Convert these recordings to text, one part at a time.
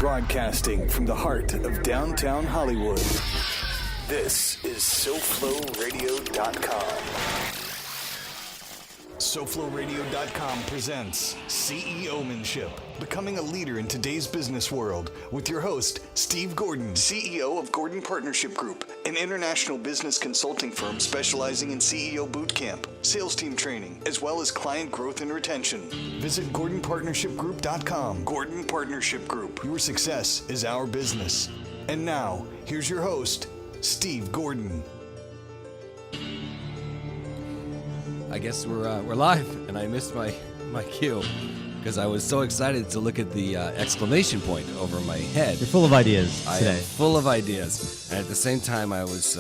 Broadcasting from the heart of downtown Hollywood. This is SoFloRadio.com. SoFloRadio.com presents CEOmanship, becoming a leader in today's business world, with your host, Steve Gordon, CEO of Gordon Partnership Group, an international business consulting firm specializing in CEO bootcamp, sales team training, as well as client growth and retention. Visit GordonPartnershipGroup.com. Gordon Partnership Group. Your success is our business. And now, here's your host, Steve Gordon. I guess we're live, and I missed my cue because I was so excited to look at the exclamation point over my head. You're full of ideas today. I am full of ideas, and at the same time, I was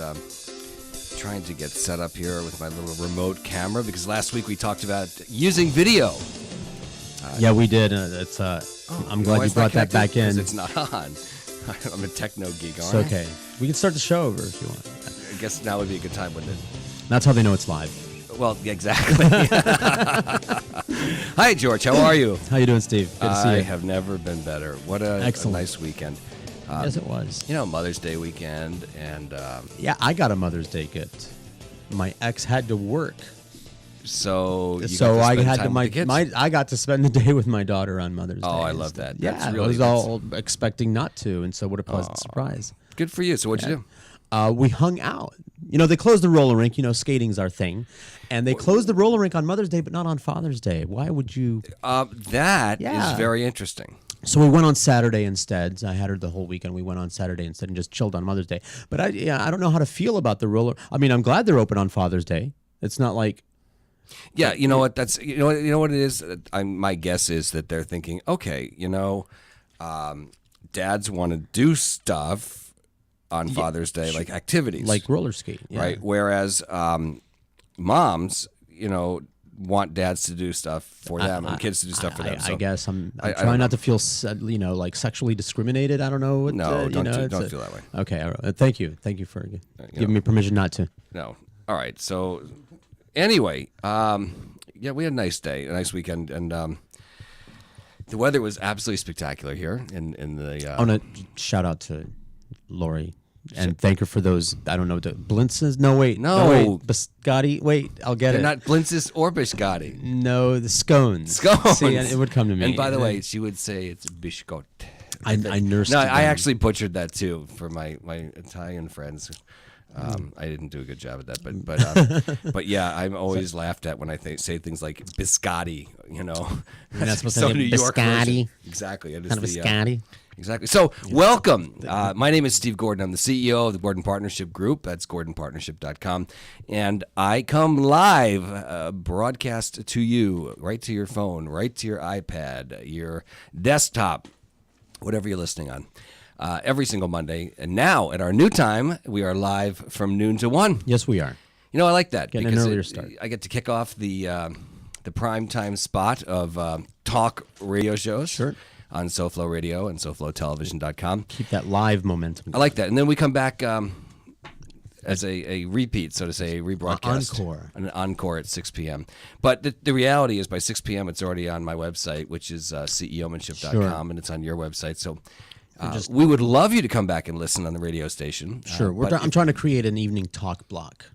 trying to get set up here with my little remote camera because last week we talked about using video. Yeah, we did. I'm glad you brought that back in. It's not on. I'm a techno geek. It's okay. We can start the show over if you want. I guess now would be a good time, wouldn't it? That's how they know it's live. Well, exactly. Hi, George. How are you? How you doing, Steve? Good to see you. I have never been better. What a nice weekend. Yes, it was. You know, Mother's Day weekend, and yeah, I got a Mother's Day gift. My ex had to work, so I got to spend the day with my daughter on Mother's Day. Oh, I love that. That's yeah, really I was all expecting not to, and so what a pleasant surprise. Good for you. So what'd you do? We hung out. You know, they closed the roller rink. You know, skating's our thing. And they closed the roller rink on Mother's Day, but not on Father's Day. Why would you? That is very interesting. So we went on Saturday instead. I had her the whole weekend. We went on Saturday instead and just chilled on Mother's Day. But I don't know how to feel about the roller. I mean, I'm glad they're open on Father's Day. It's not like. Yeah, you know what? You know what it is. My guess is that they're thinking, okay, dads want to do stuff on Father's Day, like activities, like roller skating, right? Whereas moms, want dads to do stuff for them and kids to do stuff for them. So I guess I'm trying not to feel, like sexually discriminated. I don't know. Don't feel that way. Okay, all right. Thank you for giving me permission not to. No. All right. So anyway, we had a nice day, a nice weekend, and the weather was absolutely spectacular here in the. I want to shout out to Lori. And thank her for those, I don't know, the blintzes? No, wait. Biscotti? Wait, I'll get They're it. not blintzes or biscotti. No, the scones. Scones. See, it would come to me. And by the way, she would say it's biscotti. I nursed No, them. I actually butchered that too for my Italian friends. I didn't do a good job at that, but yeah, I'm always laughed at when I say things like biscotti. You're not supposed to say New York biscotti. Exactly. Kind of biscotti. Exactly. So, welcome. My name is Steve Gordon. I'm the CEO of the Gordon Partnership Group. That's GordonPartnership.com. And I come live, broadcast to you, right to your phone, right to your iPad, your desktop, whatever you're listening on, every single Monday. And now, at our new time, we are live from noon to 1. Yes, we are. I like that. Getting an earlier start. I get to kick off the prime time spot of talk radio shows. Sure. On SoFlo Radio and SoFloTelevision.com. Keep that live momentum. I like that. And then we come back as a repeat, so to say, a rebroadcast. An encore at 6 p.m. But the reality is by 6 p.m. it's already on my website, which is CEOmanship.com, and it's on your website. So we would love you to come back and listen on the radio station. Sure. I'm trying to create an evening talk block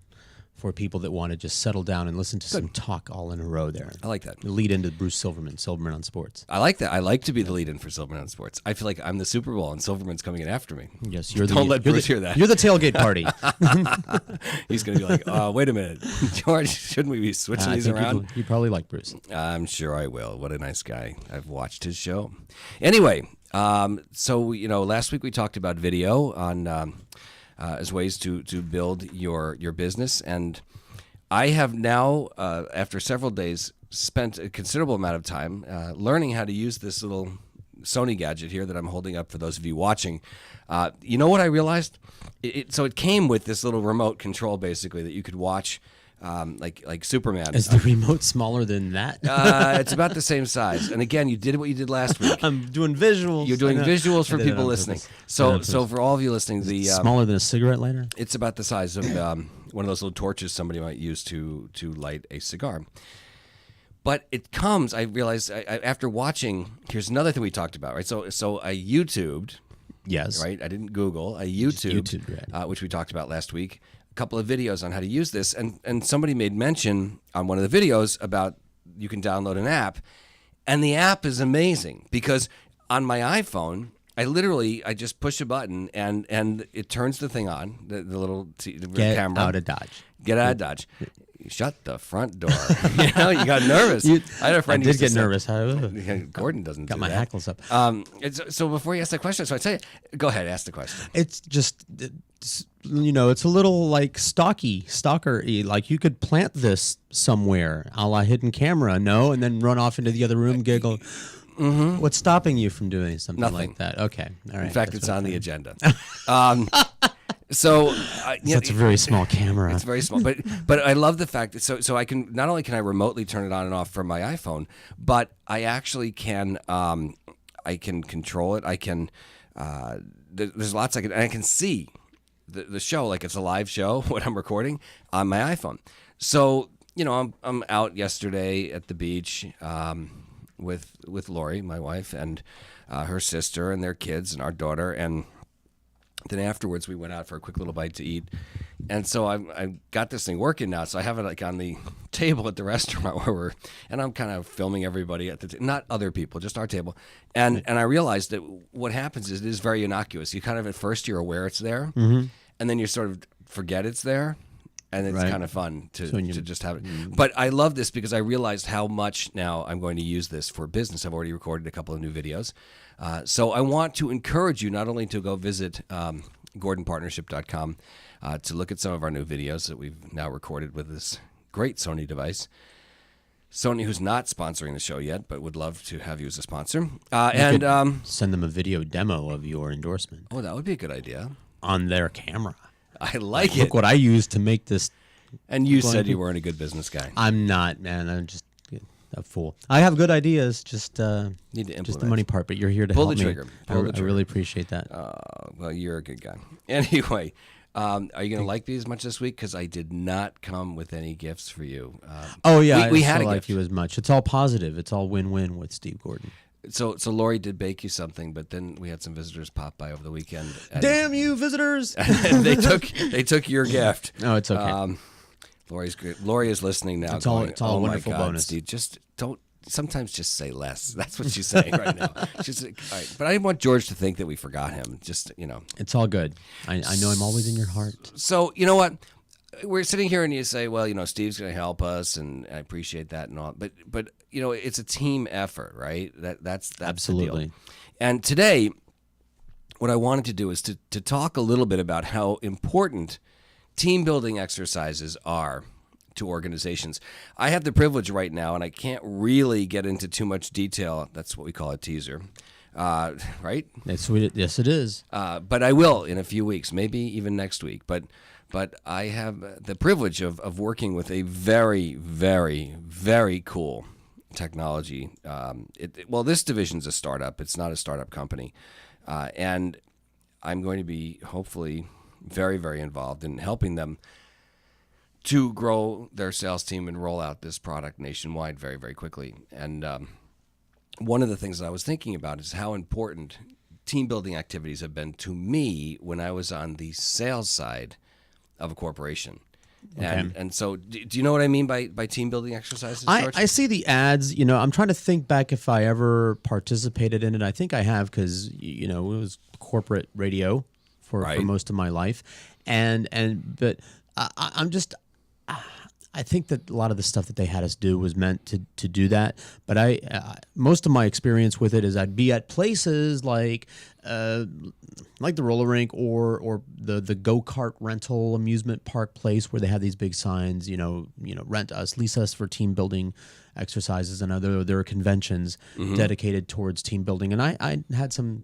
for people that want to just settle down and listen to some talk all in a row there. I like that. The lead into Bruce Silverman on Sports. I like that. I like to be the lead in for Silverman on Sports. I feel like I'm the Super Bowl and Silverman's coming in after me. Yes, Don't let Bruce hear that. You're the tailgate party. He's going to be like, wait a minute, George, shouldn't we be switching these around? You probably like Bruce. I'm sure I will. What a nice guy. I've watched his show. Anyway, so last week we talked about video on as ways to build your business, and I have now, after several days, spent a considerable amount of time learning how to use this little Sony gadget here that I'm holding up for those of you watching. You know what I realized? So it came with this little remote control, basically, that you could watch like Superman. Is the remote smaller than that? It's about the same size. And again, you did what you did last week. I'm doing visuals. You're doing visuals for people listening. So for all of you listening, smaller than a cigarette lighter? It's about the size of one of those little torches somebody might use to light a cigar. But it comes, I realized after watching, here's another thing we talked about, right? So I YouTubed, Yes. right? I didn't Google. I YouTubed, right. which we talked about last week, a couple of videos on how to use this. And somebody made mention on one of the videos about you can download an app. And the app is amazing because on my iPhone, I just push a button and it turns the thing on, the little Get camera. out of Dodge. Get out of Dodge. Shut the front door. You got nervous. I had a friend I who did used get to say- nervous. Gordon doesn't Got do my that. hackles up. So before you ask that question, so I tell you, go ahead, ask the question. It's just, it's a little like stalker-y. Like you could plant this somewhere, a la hidden camera, no? And then run off into the other room, giggle. Mm-hmm. What's stopping you from doing something Nothing. like that? Okay. All right. In fact, That's it's what on I the thought. agenda. So That's a very small camera. It's very small, but I love the fact that so I can not only can I remotely turn it on and off from my iPhone, but I actually can I can control it. I can there's lots and I can see the show like it's a live show when I'm recording on my iPhone. So I'm out yesterday at the beach with Lori, my wife, and her sister and their kids and our daughter and. Then afterwards, we went out for a quick little bite to eat. And so I got this thing working now. So I have it like on the table at the restaurant and I'm kind of filming everybody at the not other people, just our table. And I realized that what happens is it is very innocuous. You kind of, at first, you're aware it's there. Mm-hmm. And then you sort of forget it's there. And it's kind of fun to just have it. But I love this because I realized how much now I'm going to use this for business. I've already recorded a couple of new videos. So I want to encourage you not only to go visit GordonPartnership.com to look at some of our new videos that we've now recorded with this great Sony device. Sony, who's not sponsoring the show yet, but would love to have you as a sponsor. Send them a video demo of your endorsement Oh, that would be a good idea. on their camera. I like it. Look what I used to make this. And you said you weren't a good business guy. I'm not, man. I'm just a fool. I have good ideas, just Need to just the implement. money part. But you're here to Pull help the me. trigger. I Pull the trigger. really appreciate that. Well, you're a good guy. Anyway, are you going to like these much this week? Because I did not come with any gifts for you. Oh yeah, we I had still a like gift. you as much. It's all positive. It's all win-win with Steve Gordon. So Lori did bake you something, but then we had some visitors pop by over the weekend. And Damn you, visitors! and they took your gift. No, it's okay. Lori's great. Lori is listening now. It's all- going, it's all a oh wonderful my God, bonus." Steve, just don't. Sometimes just say less. That's what she's saying right now. She's like, all right. But I didn't want George to think that we forgot him. Just It's all good. I know I'm always in your heart. So you know what? We're sitting here and you say, well, Steve's going to help us, and I appreciate that and all. But it's a team effort, right? That's Absolutely. the deal. And today, what I wanted to do is to talk a little bit about how important team building exercises are to organizations. I have the privilege right now, and I can't really get into too much detail. That's what we call a teaser, right? That's sweet. Yes, it is. But I will in a few weeks, maybe even next week. But I have the privilege of working with a very, very, very cool technology. This division's a startup. It's not a startup company. And I'm going to be hopefully very, very involved in helping them to grow their sales team and roll out this product nationwide very, very quickly. And one of the things that I was thinking about is how important team building activities have been to me when I was on the sales side of a corporation. Okay. And so do you know what I mean by team building exercises, George? I see the ads. I'm trying to think back if I ever participated in it. I think I have because it was corporate radio for most of my life, but I'm just. I think that a lot of the stuff that they had us do was meant to do that. But most of my experience with it is I'd be at places like the roller rink or the go-kart rental amusement park place where they have these big signs, rent us, lease us for team building exercises, and there are conventions dedicated towards team building. And I had some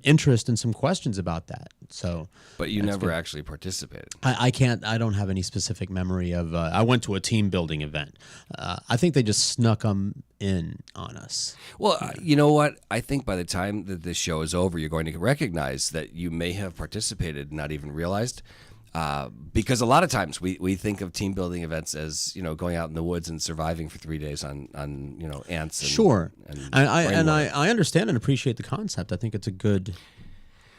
interest and some questions about that. So, but you never actually participated. I don't have any specific memory of. I went to a team building event. I think they just snuck them in on us. Well, you know what? I think by the time that this show is over, you're going to recognize that you may have participated and not even realized. Because a lot of times we think of team building events as, going out in the woods and surviving for 3 days on ants. And, sure. And I understand and appreciate the concept. I think it's a good.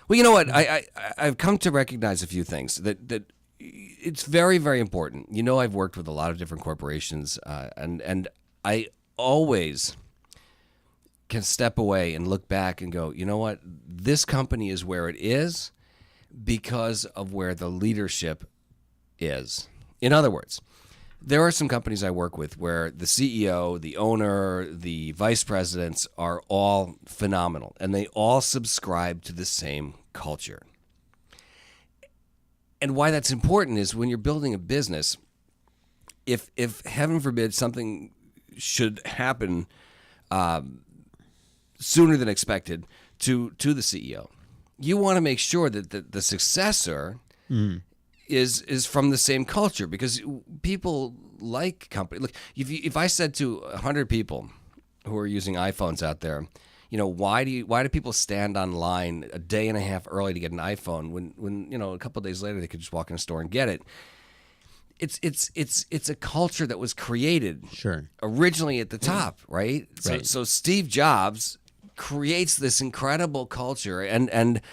Well, you know what? I've come to recognize a few things that it's very, very important. I've worked with a lot of different corporations, and I always can step away and look back and go, you know what? This company is where it is because of where the leadership is. In other words, there are some companies I work with where the CEO, the owner, the vice presidents are all phenomenal, and they all subscribe to the same culture. And why that's important is when you're building a business, if heaven forbid something should happen sooner than expected to the CEO, you want to make sure that the successor is from the same culture, because people like company. Look, if I said to 100 people who are using iPhones out there, why do people stand online a day and a half early to get an iPhone when a couple of days later they could just walk in a store and get it? It's a culture that was created originally at the top, right? So Steve Jobs creates this incredible culture, and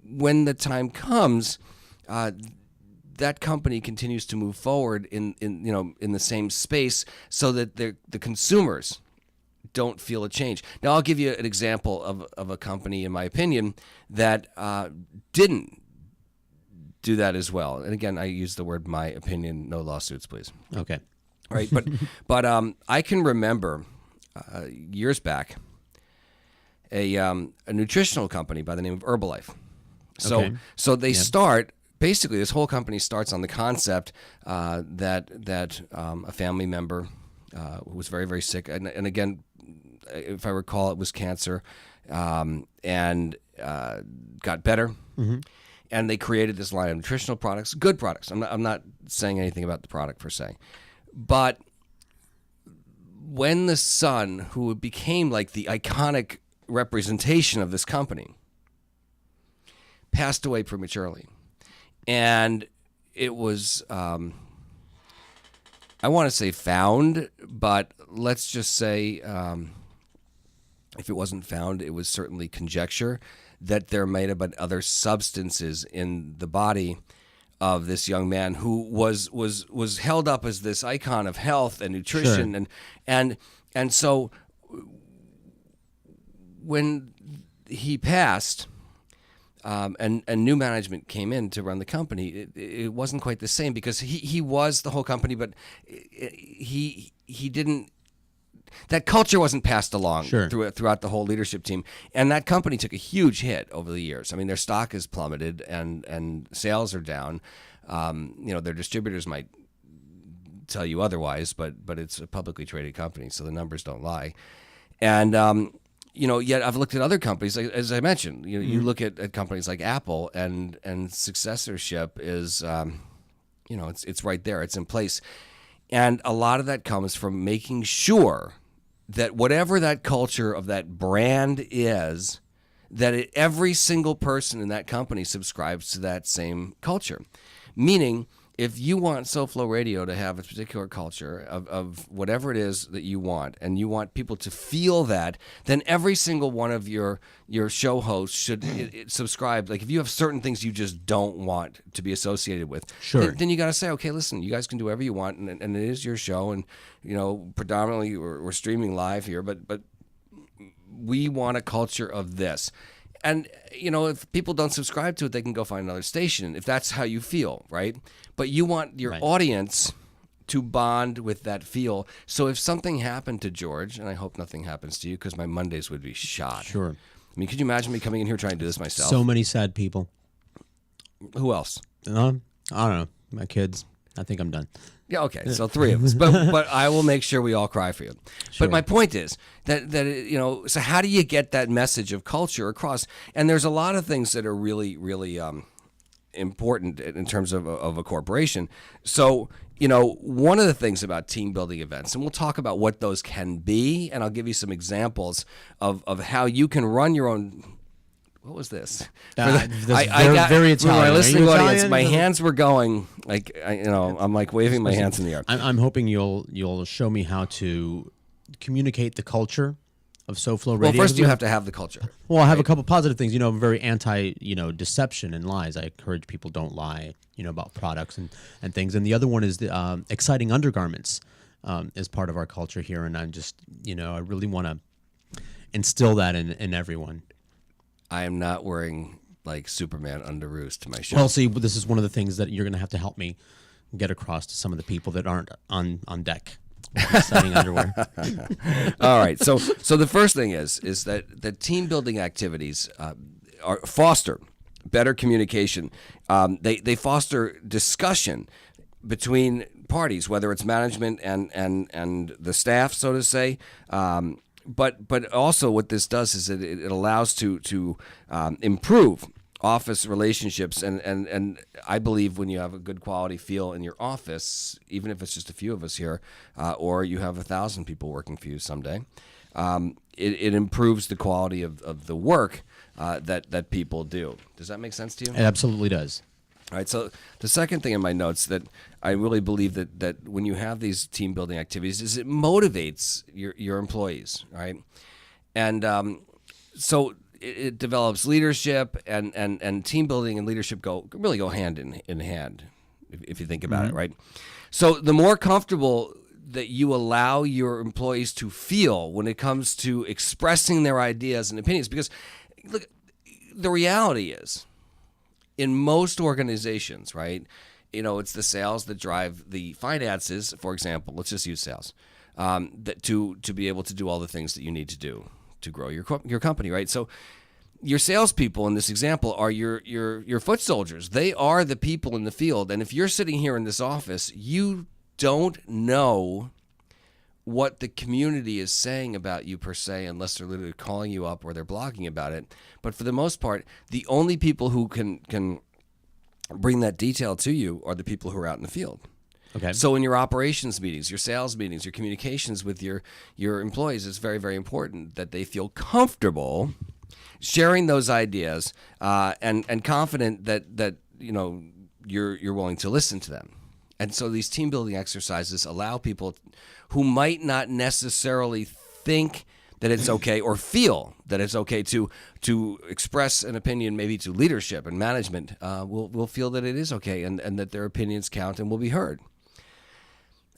when the time comes, that company continues to move forward in the same space, so that the consumers don't feel a change. Now, I'll give you an example of a company, in my opinion, that didn't do that as well. And again, I use the word "my opinion." No lawsuits, please. Okay. Right, but I can remember years back a nutritional company by the name of Herbalife. So they start. Basically, this whole company starts on the concept that a family member who was very, very sick, and again, if I recall, it was cancer, and got better. Mm-hmm. And they created this line of nutritional products, good products. I'm not saying anything about the product per se, but when the son, who became like the iconic representation of this company, passed away prematurely, and it was, I want to say found, but let's just say, if it wasn't found, it was certainly conjecture that there might have been other substances in the body of this young man who was held up as this icon of health and nutrition. And so when he passed, and new management came in to run the company, it wasn't quite the same, because he was the whole company, but he didn't. That culture wasn't passed along throughout the whole leadership team, and that company took a huge hit over the years. I mean, their stock has plummeted, and sales are down. Their distributors might tell you otherwise, but it's a publicly traded company, so the numbers don't lie. And yet I've looked at other companies, like, as I mentioned. You look at companies like Apple, and successorship is, it's right there, it's in place. And a lot of that comes from making sure that whatever that culture of that brand is, that every single person in that company subscribes to that same culture. Meaning, if you want SoFlo Radio to have a particular culture of whatever it is that you want, and you want people to feel that, then every single one of your show hosts should subscribe. Like, if you have certain things you just don't want to be associated with, then you got to say, okay, listen, you guys can do whatever you want, and it is your show, and predominantly we're streaming live here, but we want a culture of this. And, if people don't subscribe to it, they can go find another station, if that's how you feel, right? But you want your audience to bond with that feel. So if something happened to George, and I hope nothing happens to you, because my Mondays would be shot. Sure. I mean, could you imagine me coming in here trying to do this myself? So many sad people. Who else? I don't know. My kids. I think I'm done. Yeah, okay, so 3 of us, but I will make sure we all cry for you. Sure. But my point is that so how do you get that message of culture across? And there's a lot of things that are really, really important in terms of a corporation. So, one of the things about team building events, and we'll talk about what those can be, and I'll give you some examples of how you can run your own What was this? Very Italian. For my listening Are you audience, Italian? my hands were going like I'm like waving my hands in the air. I'm hoping you'll show me how to communicate the culture of SoFlo Radio. Well, first you have to have the culture. Well, I have a couple positive things. I'm very anti, deception and lies. I encourage people don't lie, about products and things. And the other one is the exciting undergarments is part of our culture here. And I'm just, I really want to instill that in everyone. I am not wearing like Superman underoos to my show. Well, see, this is one of the things that you're going to have to help me get across to some of the people that aren't on deck. Exciting underwear. All right. So the first thing is that team building activities foster better communication. They foster discussion between parties, whether it's management and the staff, so to say. But also what this does is it allows to improve office relationships, and I believe when you have a good quality feel in your office, even if it's just a few of us here, or you have 1,000 people working for you someday, it improves the quality of the work that people do. Does that make sense to you? It absolutely does. All right, so the second thing in my notes that I really believe that when you have these team building activities is it motivates your employees, right? And so it develops leadership, and team building and leadership really go hand in hand if you think about it, right? So the more comfortable that you allow your employees to feel when it comes to expressing their ideas and opinions, because look, the reality is, in most organizations, right, it's the sales that drive the finances, for example. Let's just use sales, that to be able to do all the things that you need to do to grow your company, right? So your salespeople in this example are your foot soldiers. They are the people in the field. And if you're sitting here in this office, you don't know what the community is saying about you per se, unless they're literally calling you up or they're blogging about it. But for the most part, the only people who can bring that detail to you are the people who are out in the field. Okay. So in your operations meetings, your sales meetings, your communications with your employees, it's very, very important that they feel comfortable sharing those ideas and confident that you're willing to listen to them. And so these team building exercises allow people who might not necessarily think that it's okay or feel that it's okay to express an opinion, maybe to leadership and management, will feel that it is okay and that their opinions count and will be heard.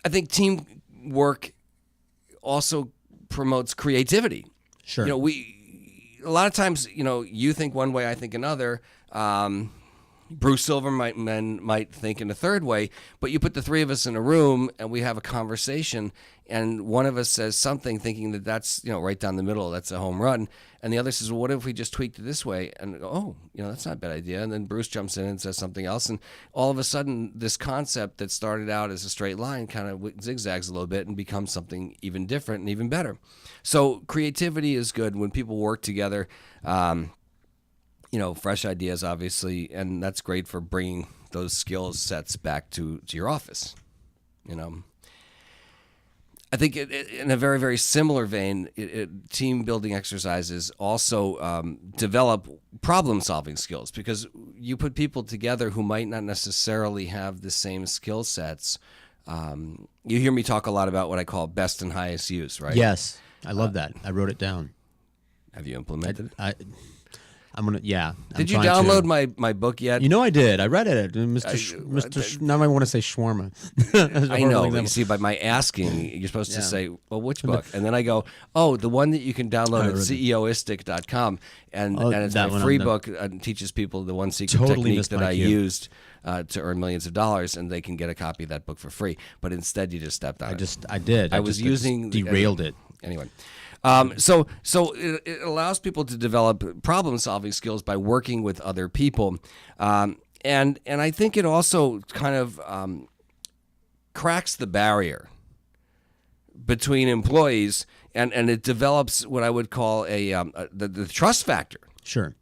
I think teamwork also promotes creativity. Sure. A lot of times, you think one way, I think another. Bruce Silverman might think in a third way, but you put the three of us in a room and we have a conversation, and one of us says something thinking that that's right down the middle, that's a home run, and the other says, well, what if we just tweaked it this way? And go, that's not a bad idea. And then Bruce jumps in and says something else, and all of a sudden this concept that started out as a straight line kind of zigzags a little bit and becomes something even different and even better. So creativity is good when people work together. Fresh ideas, obviously, and that's great for bringing those skill sets back to your office. I think in a very, very similar vein, team building exercises also develop problem-solving skills, because you put people together who might not necessarily have the same skill sets. You hear me talk a lot about what I call best and highest use, right? Yes, I love that. I wrote it down. Have you implemented it? I'm gonna. Yeah. Did you download my book yet? I did. I read it. Now I want to say shawarma. I know. But you see, by my asking, you're supposed to say, "Well, which book?" And then I go, "Oh, the one that you can download at CEOistic.com, and it's my free book. Teaches people the one secret technique that I used to earn millions of dollars, and they can get a copy of that book for free. But instead, you just stepped on it. I did. I was using derailed it anyway. So it allows people to develop problem-solving skills by working with other people, and I think it also kind of cracks the barrier between employees, and it develops what I would call the trust factor. Sure.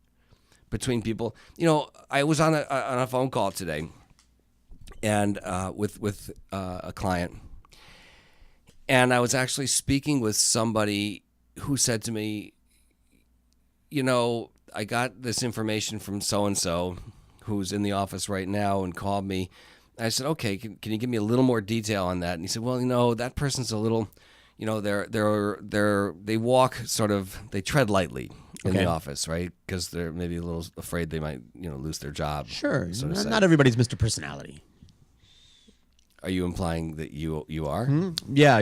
Between people. I was on a phone call today, and with a client, and I was actually speaking with somebody who said to me, I got this information from so-and-so who's in the office right now and called me. I said, okay, can you give me a little more detail on that? And he said, well, that person's a little, they walk sort of, they tread lightly in the office, right? Because they're maybe a little afraid they might, lose their job. Sure. Not everybody's Mr. Personality. Are you implying that you are? Yeah.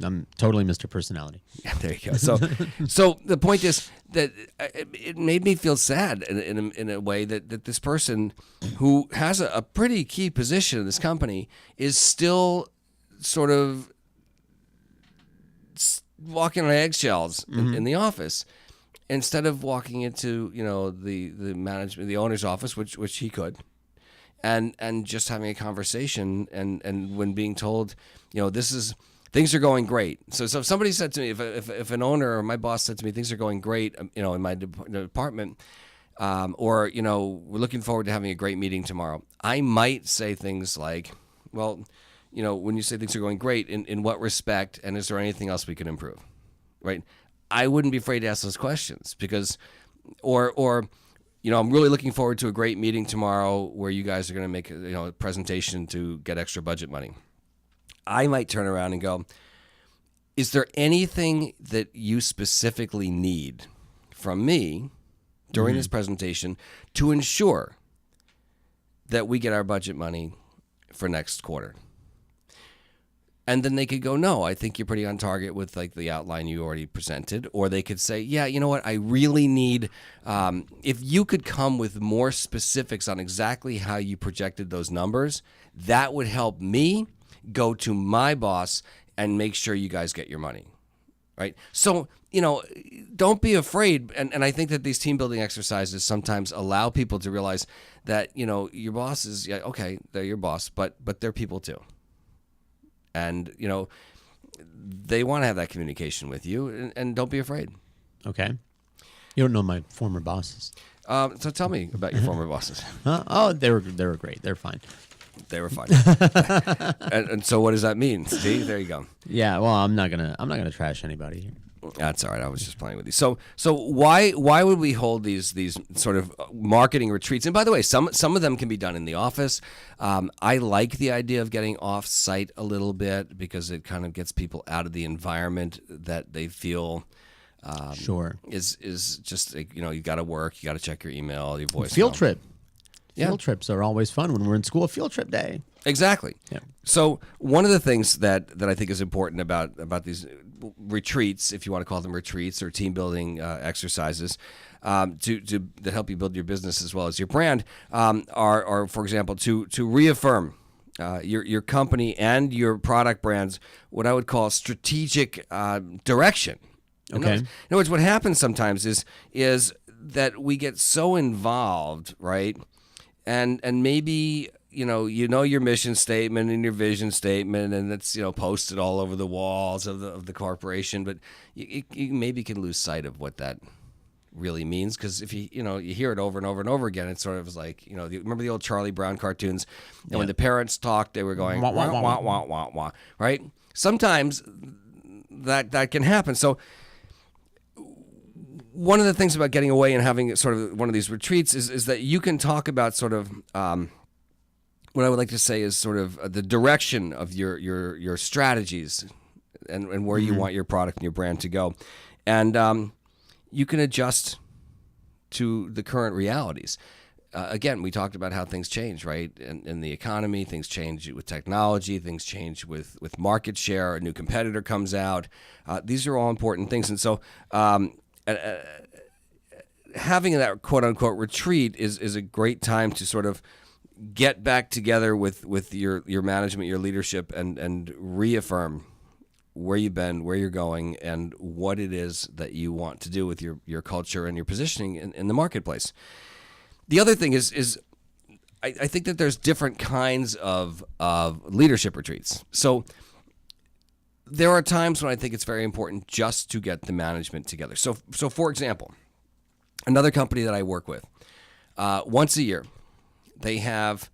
I'm totally Mr. Personality. Yeah, there you go. So the point is that it made me feel sad in a way that this person who has a pretty key position in this company is still sort of walking on eggshells in the office, instead of walking into the management, the owner's office, which he could. And just having a conversation, and when being told, things are going great. So if somebody said to me, if an owner or my boss said to me, things are going great, in my department, or we're looking forward to having a great meeting tomorrow, I might say things like, well, when you say things are going great, in what respect, and is there anything else we can improve, right? I wouldn't be afraid to ask those questions because, or. I'm really looking forward to a great meeting tomorrow where you guys are going to make a presentation to get extra budget money. I might turn around and go, is there anything that you specifically need from me during this presentation to ensure that we get our budget money for next quarter? And then they could go, no, I think you're pretty on target with like the outline you already presented. Or they could say, yeah, you know what, I really need, if you could come with more specifics on exactly how you projected those numbers, that would help me go to my boss and make sure you guys get your money, right? So, don't be afraid. And I think that these team building exercises sometimes allow people to realize that, your boss is, yeah, okay, they're your boss, but they're people too. And, they want to have that communication with you, and don't be afraid. Okay. You don't know my former bosses. So tell me about your former bosses. Oh, they were great. They're fine. They were fine. and so what does that mean? See, there you go. Yeah. Well, I'm not gonna trash anybody here. That's all right. I was just playing with you. So why would we hold these sort of marketing retreats? And by the way, some of them can be done in the office. I like the idea of getting off site a little bit because it kind of gets people out of the environment that they feel is just like, you got to work, you got to check your email, your voice. Field trip. Field trips are always fun when we're in school. Field trip day. Exactly. Yeah. So one of the things that I think is important about these retreats, if you want to call them retreats or team building exercises, that help you build your business as well as your brand, are for example to reaffirm your company and your product brands what I would call strategic direction. In other words, what happens sometimes is that we get so involved, right? And maybe your mission statement and your vision statement, and it's posted all over the walls of the corporation, but you maybe can lose sight of what that really means, because if you hear it over and over and over again, it sort of is like remember the old Charlie Brown cartoons, and when the parents talked, they were going wah wah wah wah wah wah, right? Sometimes that can happen. So one of the things about getting away and having sort of one of these retreats is that you can talk about sort of what I would like to say is sort of the direction of your strategies and where you want your product and your brand to go. And you can adjust to the current realities. Again, we talked about how things change, right? In the economy, things change with technology, things change with market share, a new competitor comes out. These are all important things. And so having that quote-unquote retreat is a great time to sort of get back together with your management, your leadership, and reaffirm where you've been, where you're going, and what it is that you want to do with your culture and your positioning in the marketplace. The other thing is I think that there's different kinds of leadership retreats. So there are times when I think it's very important just to get the management together. So for example, another company that I work with, once a year, they have,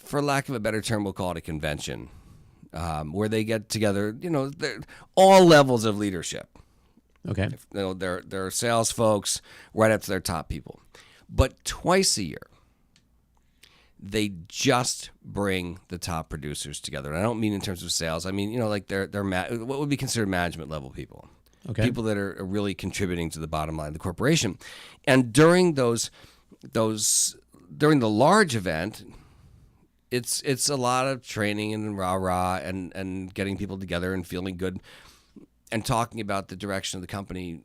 for lack of a better term, we'll call it a convention, where they get together, all levels of leadership, Okay. They're sales folks right up to their top people. But twice a year, they just bring the top producers together. And I don't mean in terms of sales. I mean, like they're what would be considered management level people. Okay. People that are really contributing to the bottom line of the corporation. And during during the large event, it's a lot of training and rah-rah and getting people together and feeling good and talking about the direction of the company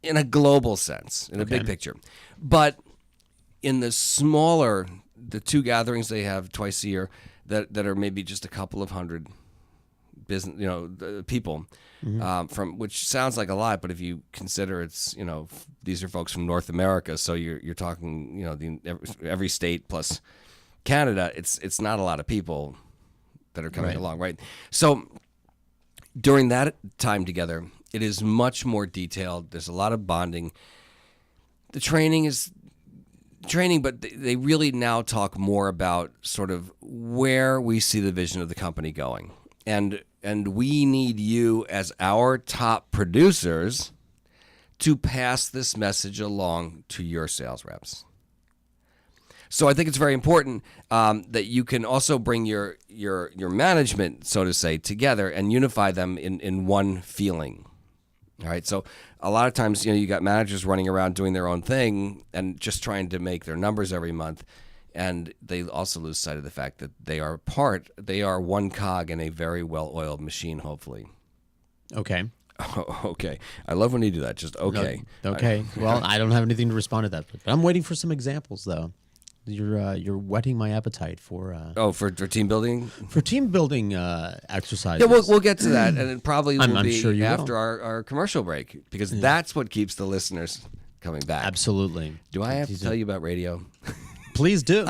in a global sense, in a big picture. But in the smaller, the two gatherings they have twice a year that are maybe just a couple of hundred business, people, from which sounds like a lot, but if you consider it's, these are folks from North America, so you're talking, every state plus Canada, it's not a lot of people that are coming along, right? So during that time together, it is much more detailed. There's a lot of bonding. The training is training, but they really now talk more about sort of where we see the vision of the company going. And we need you as our top producers to pass this message along to your sales reps. So I think it's very important that you can also bring your management, so to say, together and unify them in one feeling. All right. So a lot of times, you got managers running around doing their own thing and just trying to make their numbers every month. And they also lose sight of the fact that they are one cog in a very well-oiled machine, hopefully. Okay. Oh, okay. I love when you do that. Just okay. No, okay. Well, I don't have anything to respond to that, but I'm waiting for some examples, though. You're whetting my appetite for for team building, exercises. Yeah, we'll get to that, and it probably will I'm be sure you after will. our commercial break, because that's what keeps the listeners coming back. Absolutely. Do I have to tell you about radio? Please do.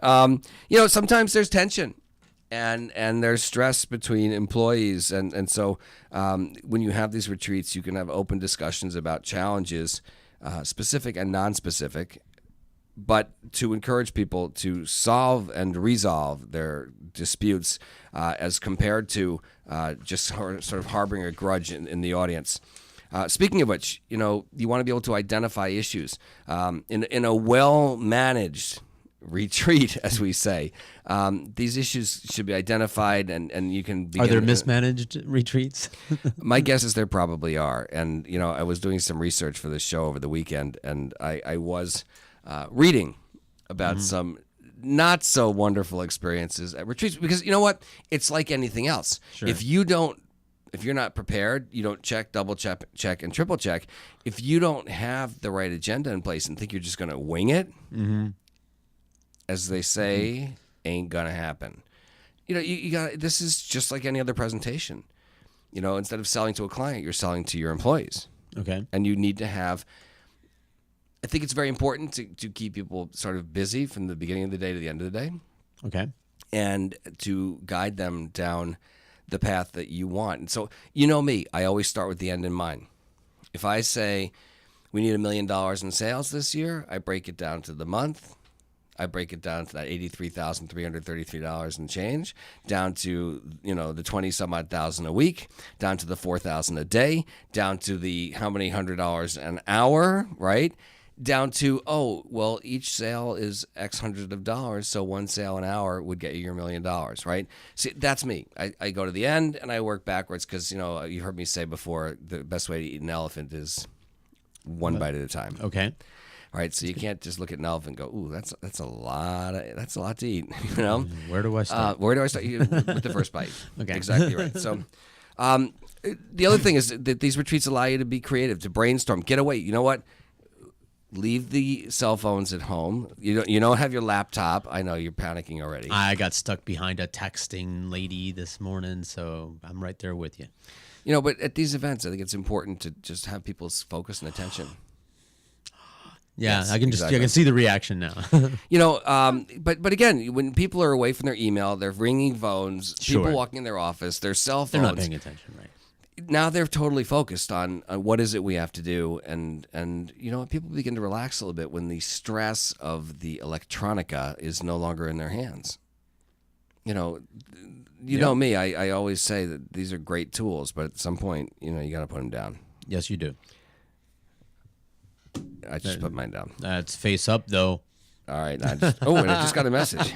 Sometimes there's tension and there's stress between employees. And so when you have these retreats, you can have open discussions about challenges, specific and non-specific, but to encourage people to solve and resolve their disputes as compared to just sort of harboring a grudge in the audience. Speaking of which, you want to be able to identify issues in a well-managed retreat, as we say. These issues should be identified, and you can begin. Are there mismanaged retreats? My guess is there probably are. And, I was doing some research for this show over the weekend, and I was reading about some not so wonderful experiences at retreats, because you know what? It's like anything else. Sure. If you're not prepared, you don't check, double check, and triple check. If you don't have the right agenda in place and think you're just going to wing it, as they say, ain't going to happen. You got, this is just like any other presentation. Instead of selling to a client, you're selling to your employees. Okay. And you need to have, I think it's very important to keep people sort of busy from the beginning of the day to the end of the day. Okay. And to guide them down the path that you want. And so, me, I always start with the end in mind. If I say we need $1 million in sales this year, I break it down to the month. I break it down to that $83,333 and change, down to, the 20 some odd thousand a week, down to the 4,000 a day, down to the how many $100 an hour, right? Down to, each sale is X hundreds of dollars, so one sale an hour would get you your $1 million, right? See, that's me. I go to the end and I work backwards because, you heard me say before, the best way to eat an elephant is one bite at a time. Okay. All right, so you can't just look at an elephant and go, "Ooh, that's a lot to eat." Where do I start? Where do I start? With the first bite. Okay, exactly right. So, the other thing is that these retreats allow you to be creative, to brainstorm, get away. You know what? Leave the cell phones at home. You don't have your laptop. I know you're panicking already. I got stuck behind a texting lady this morning, so I'm right there with you. But at these events, I think it's important to just have people's focus and attention. Yeah, Yes, I can just exactly. I can see the reaction now. But again, when people are away from their email, they're ringing phones, Sure. people walking in their office, their cell phones. They're not paying attention, right? Now they're totally focused on what is it we have to do, and people begin to relax a little bit when the stress of the electronica is no longer in their hands. know me. I always say that these are great tools, but at some point, you got to put them down. Yes, you do. I just put mine down. That's face up, though. All right. And I just got a message.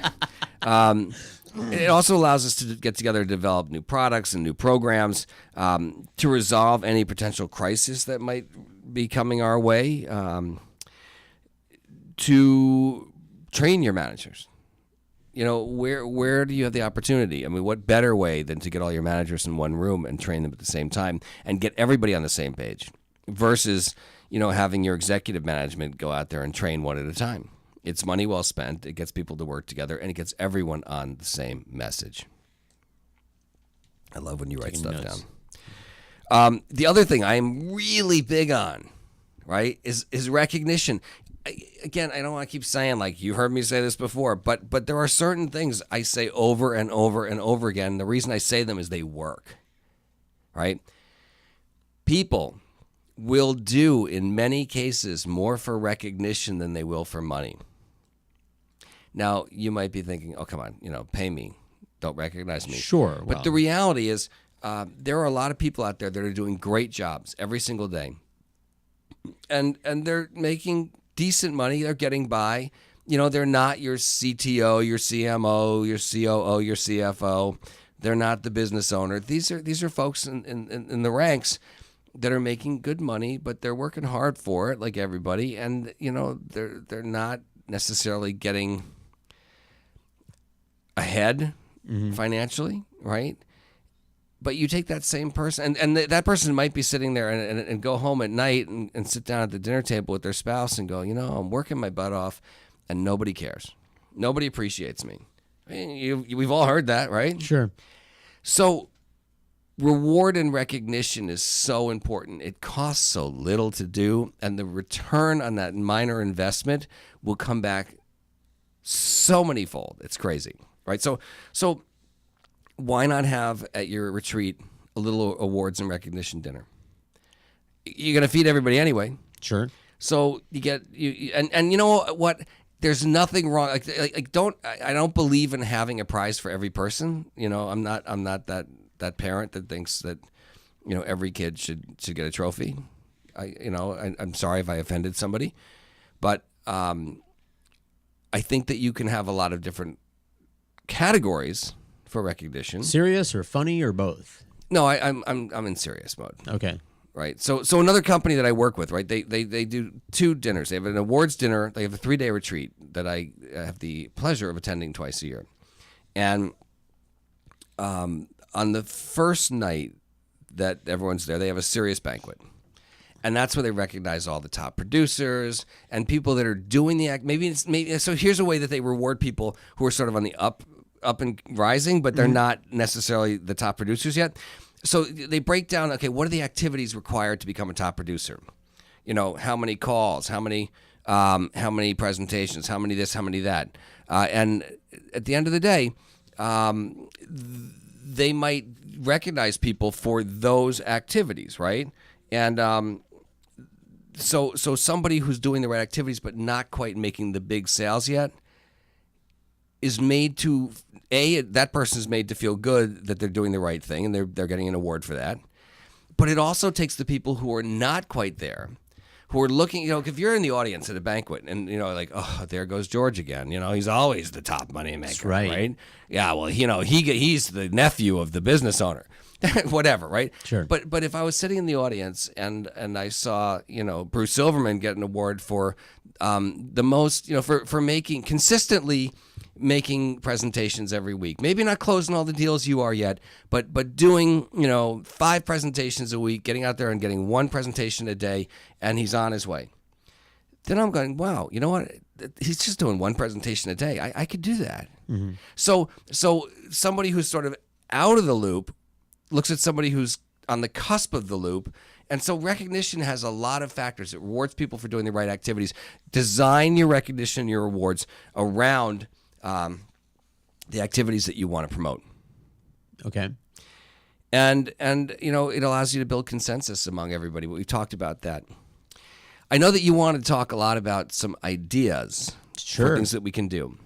It also allows us to get together to develop new products and new programs to resolve any potential crisis that might be coming our way, to train your managers. Where do you have the opportunity? I mean, what better way than to get all your managers in one room and train them at the same time and get everybody on the same page versus, having your executive management go out there and train one at a time. It's money well spent. It gets people to work together, and it gets everyone on the same message. I love when you write stuff down. The other thing I am really big on, right, is recognition. Again, I don't want to keep saying, like, you heard me say this before, but there are certain things I say over and over and over again. The reason I say them is they work, right? People will do, in many cases, more for recognition than they will for money. Now, you might be thinking, oh, come on, pay me. Don't recognize me. Sure. But the reality is there are a lot of people out there that are doing great jobs every single day. And they're making decent money. They're getting by. They're not your CTO, your CMO, your COO, your CFO. They're not the business owner. These are folks in the ranks that are making good money, but they're working hard for it, like everybody. And they're not necessarily getting ahead financially, right? But you take that same person, and that person might be sitting there and go home at night and sit down at the dinner table with their spouse and go, I'm working my butt off, and nobody cares. Nobody appreciates me. I mean, we've all heard that, right? Sure. So reward and recognition is so important. It costs so little to do, and the return on that minor investment will come back so many-fold. It's crazy, right? So why not have at your retreat a little awards and recognition dinner? You're going to feed everybody anyway. Sure. So you get and you know what? There's nothing wrong. I don't believe in having a prize for every person. I'm not that parent that thinks that every kid should get a trophy. I'm sorry if I offended somebody, but I think that you can have a lot of different categories for recognition. Serious or funny or both? No, I'm in serious mode. Okay. Right. So another company that I work with, right? They do two dinners. They have an awards dinner. They have a 3-day retreat that I have the pleasure of attending twice a year. And on the first night that everyone's there, they have a serious banquet. And that's where they recognize all the top producers and people that are doing the act. Maybe so here's a way that they reward people who are sort of on the up and rising, but they're not necessarily the top producers yet. So they break down, okay, what are the activities required to become a top producer? How many calls, how many presentations, how many this, how many that. And at the end of the day, they might recognize people for those activities, right? And so somebody who's doing the right activities but not quite making the big sales yet is made to that person is made to feel good that they're doing the right thing and they're getting an award for that. But it also takes the people who are not quite there, who are looking, if you're in the audience at a banquet and like, oh, there goes George again. He's always the top money maker, That's right? Yeah, well, he's the nephew of the business owner. Whatever, right? Sure. But if I was sitting in the audience and I saw, Bruce Silverman get an award for the most, for consistently making presentations every week, maybe not closing all the deals you are yet, but doing, 5 presentations a week, getting out there and getting 1 presentation a day, and he's on his way. Then I'm going, wow, you know what? He's just doing 1 presentation a day. I could do that. Mm-hmm. So somebody who's sort of out of the loop looks at somebody who's on the cusp of the loop. And so recognition has a lot of factors. It rewards people for doing the right activities. Design your recognition and your awards around the activities that you want to promote. Okay. And it allows you to build consensus among everybody. We've talked about that. I know that you want to talk a lot about some ideas for things that we can do.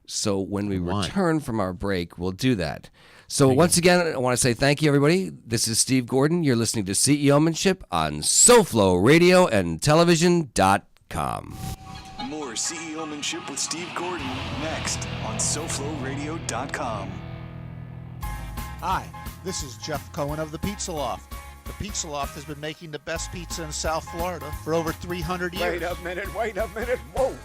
So when we return from our break, we'll do that. So once again, I want to say thank you, everybody. This is Steve Gordon. You're listening to CEOmanship on SoFlo Radio and Television.com. More CEOmanship with Steve Gordon next on SoFloRadio.com. Hi, this is Jeff Cohen of the Pizza Loft. The Pizza Loft has been making the best pizza in South Florida for over 300 years. Wait a minute. Whoa.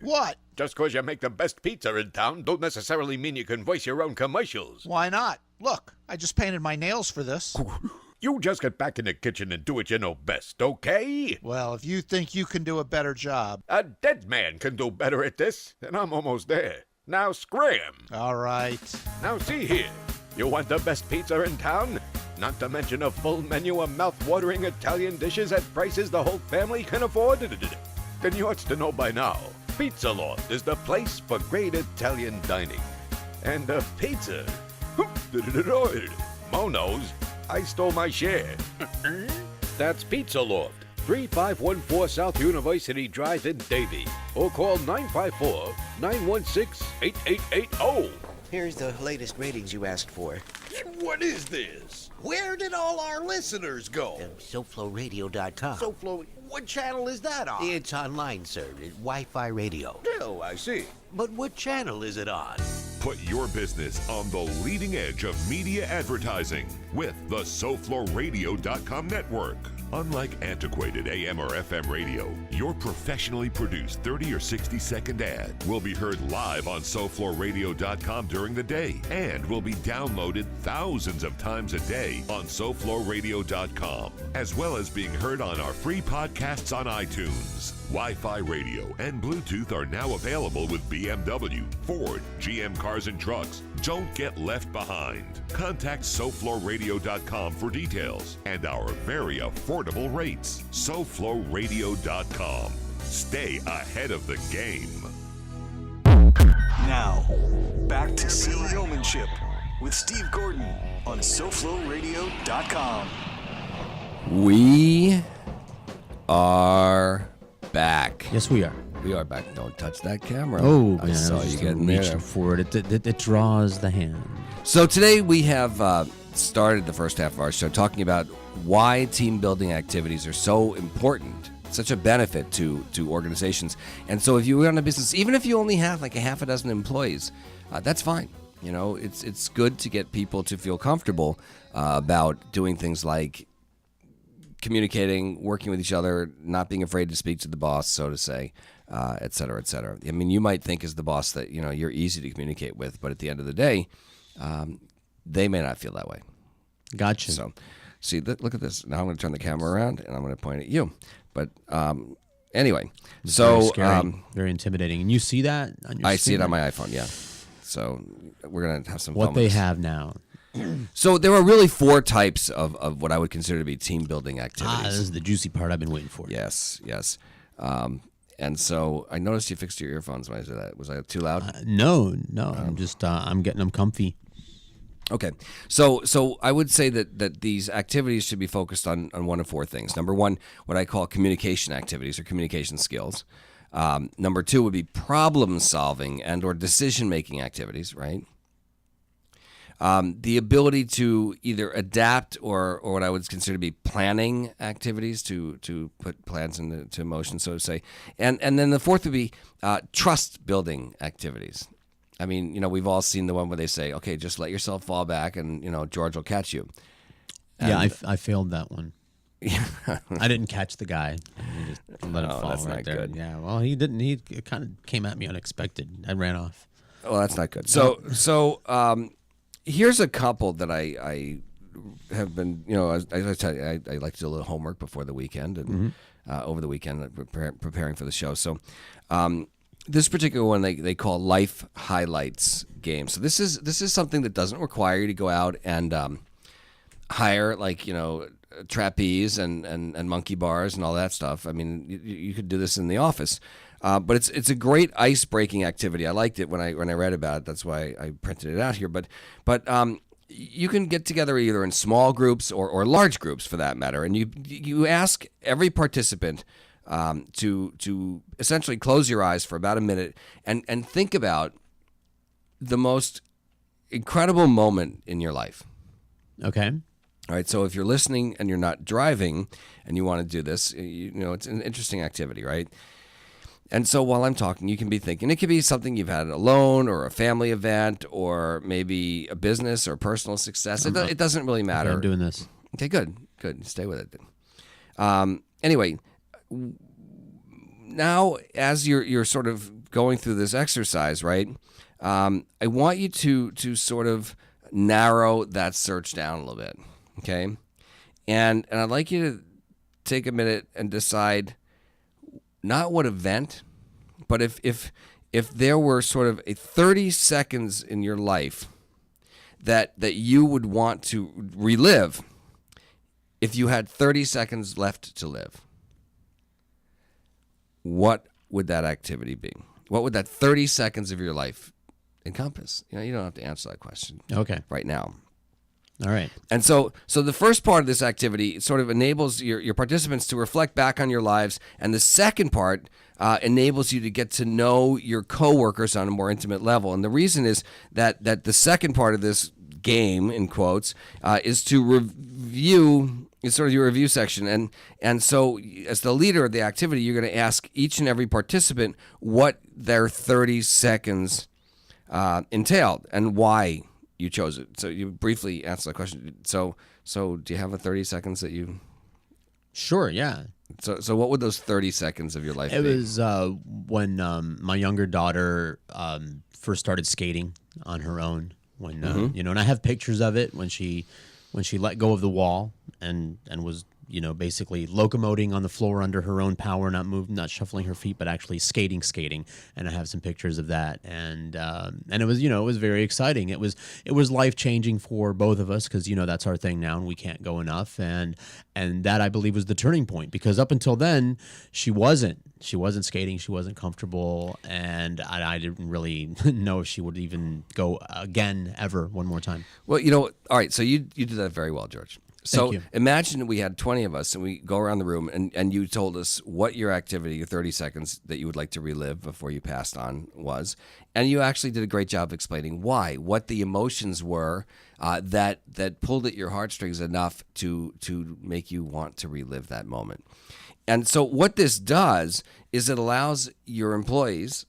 What? Just because you make the best pizza in town don't necessarily mean you can voice your own commercials. Why not? Look, I just painted my nails for this. You just get back in the kitchen and do what you know best, okay? Well, if you think you can do a better job. A dead man can do better at this, and I'm almost there. Now scram. All right. Now see here. You want the best pizza in town? Not to mention a full menu of mouth-watering Italian dishes at prices the whole family can afford? Then you ought to know by now. Pizza Loft is the place for great Italian dining. And the pizza. Mo knows. I stole my share. That's Pizza Loft, 3514 South University Drive in Davie. Or call 954-916-8880. Here's the latest ratings you asked for. What is this? Where did all our listeners go? SoFloRadio.com. SoFlo, what channel is that on? It's online, sir. Wi-Fi radio. Oh, I see. But what channel is it on? Put your business on the leading edge of media advertising with the SoFloRadio.com network. Unlike antiquated AM or FM radio, your professionally produced 30 or 60-second ad will be heard live on SoFloRadio.com during the day and will be downloaded thousands of times a day on SoFloRadio.com, as well as being heard on our free podcasts on iTunes. Wi-Fi radio and Bluetooth are now available with BMW, Ford, GM Cars and Trucks. Don't get left behind. Contact SoFloRadio.com for details and our very affordable rates. SoFloRadio.com. Stay ahead of the game. Now, back to CEOmanship with Steve Gordon on SoFloRadio.com. We are back. Yes, we are. We are back. Don't touch that camera. Oh, I man, saw I was you just getting reaching there. for it. It draws the hand. So today we have started the first half of our show talking about why team building activities are so important, such a benefit to organizations. And so if you run a business, even if you only have like a half a dozen employees, that's fine. You know, it's good to get people to feel comfortable about doing things like communicating, working with each other, not being afraid to speak to the boss, so to say, et cetera, et cetera. I mean, you might think as the boss that, you know, you're easy to communicate with, but at the end of the day, they may not feel that way. Gotcha. So, see, look at this. Now I'm going to turn the camera around, and I'm going to point at you. But anyway, so very scary, very intimidating. And you see that on your I see it screen? on my iPhone, yeah. So we're going to have some fun What with they this. have now. So there are really four types of what I would consider to be team building activities. This is the juicy part I've been waiting for. Yes. And so I noticed you fixed your earphones when I said that. Was I too loud? No. I'm just I'm getting them comfy. Okay. So I would say that these activities should be focused on one of four things. Number one, what I call communication activities or communication skills. Number two would be problem solving and or decision making activities, right? The ability to either adapt or what I would consider to be planning activities to put plans into motion, so to say. And then the fourth would be trust building activities. I mean, you know, we've all seen the one where they say, okay, just let yourself fall back and, you know, George will catch you. And, Yeah, I failed that one. I didn't catch the guy. I just let him fall that's right not there. good. Yeah, well, he didn't. He kind of came at me unexpected. I ran off. Well, that's not good. So here's a couple that I have been, you know, as I tell you, I like to do a little homework before the weekend and over the weekend preparing for the show. So this particular one they call Life Highlights game. So this is something that doesn't require you to go out and hire, like, you know, trapeze and monkey bars and all that stuff. I mean, you could do this in the office. But it's a great ice-breaking activity. I liked it when I read about it. That's why I printed it out here. But you can get together either in small groups or large groups for that matter, and you ask every participant to essentially close your eyes for about a minute and think about the most incredible moment in your life. Okay. All right, so if you're listening and you're not driving and you want to do this, it's an interesting activity, right? And so while I'm talking, you can be thinking, it could be something you've had alone or a family event or maybe a business or personal success. It doesn't really matter. Okay, I'm doing this. Okay, good. Stay with it then. Anyway, now as you're sort of going through this exercise, right, I want you to sort of narrow that search down a little bit, okay? And I'd like you to take a minute and decide not what event, but if there were sort of a 30 seconds in your life that you would want to relive if you had 30 seconds left to live, what would that activity be? What would that 30 seconds of your life encompass? You don't have to answer that question right now. All right. And so the first part of this activity sort of enables your participants to reflect back on your lives, and the second part enables you to get to know your coworkers on a more intimate level. And the reason is that the second part of this game, in quotes, is to review. It's sort of your review section, and so as the leader of the activity, you're going to ask each and every participant what their 30 seconds entailed and why you chose it. So you briefly answer the question. So do you have a 30 seconds that you? Sure. Yeah. So what would those 30 seconds of your life be? It was when my younger daughter first started skating on her own. When and I have pictures of it when she let go of the wall and was basically locomoting on the floor under her own power, not shuffling her feet, but actually skating. And I have some pictures of that. And it was, it was very exciting. It was life-changing for both of us because, that's our thing now and we can't go enough. And that, I believe, was the turning point, because up until then, she wasn't skating. She wasn't comfortable. And I didn't really know if she would even go again, ever, one more time. Well, all right. So you did that very well, George. So imagine we had 20 of us and we go around the room and you told us what your activity, your 30 seconds that you would like to relive before you passed on was. And you actually did a great job explaining why, what the emotions were that pulled at your heartstrings enough to make you want to relive that moment. And so what this does is it allows your employees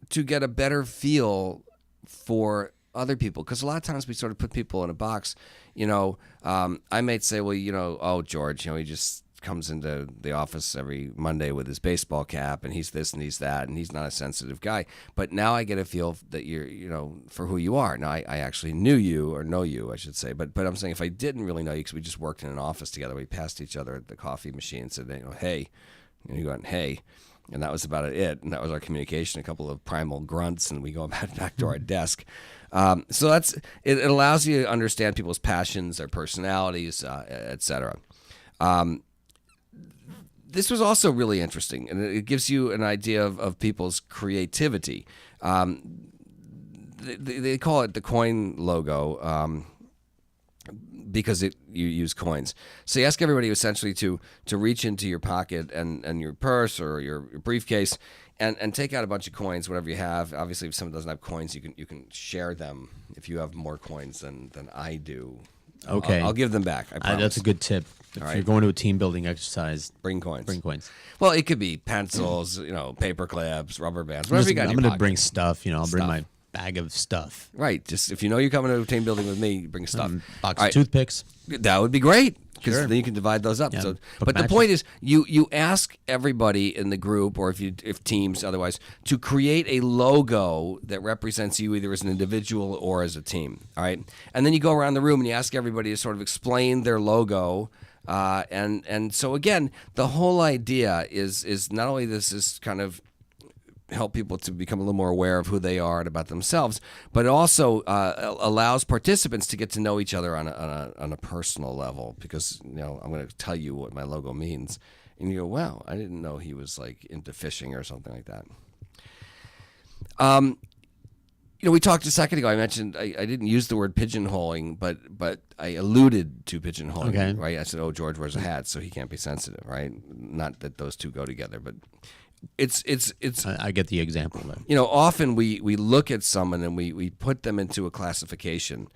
to get a better feel for other people, because a lot of times we sort of put people in a box. I might say, well, oh, George, he just comes into the office every Monday with his baseball cap and he's this and he's that and he's not a sensitive guy. But now I get a feel that you're, for who you are. Now I actually knew you, or know you, I should say. But I'm saying if I didn't really know you because we just worked in an office together, we passed each other at the coffee machine and said, hey, and you go, hey. And that was about it. And that was our communication, a couple of primal grunts, and we go back to our desk. So it allows you to understand people's passions, their personalities, et cetera. This was also really interesting, and it gives you an idea of people's creativity. They call it the coin logo. Because you use coins. So you ask everybody essentially to reach into your pocket and your purse or your briefcase and take out a bunch of coins, whatever you have. Obviously, if someone doesn't have coins, you can share them if you have more coins than I do. Okay. I'll give them back, I promise. That's a good tip. If you're going to a team building exercise, bring coins. Well, it could be pencils, paper clips, rubber bands, whatever you got in your I'm going to pocket. bring stuff. I'll bring my bag of stuff. Right. Just if you're coming to a team building with me, bring stuff. Box of toothpicks. That would be great, because Sure. then you can divide those up. Yeah, So, book but the matches. point is, you ask everybody in the group, or if teams otherwise, to create a logo that represents you either as an individual or as a team. All right, and then you go around the room and you ask everybody to sort of explain their logo. And so again, the whole idea is not only this is kind of help people to become a little more aware of who they are and about themselves, but it also allows participants to get to know each other on a personal level, because I'm going to tell you what my logo means, and you go, wow, I didn't know he was like into fishing or something like that. we talked a second ago. I mentioned I didn't use the word pigeonholing, but I alluded to pigeonholing. Okay. Right? I said, "Oh, George wears a hat, so he can't be sensitive." Right? Not that those two go together, but it's. I get the example there. Often we look at someone and we put them into a classification.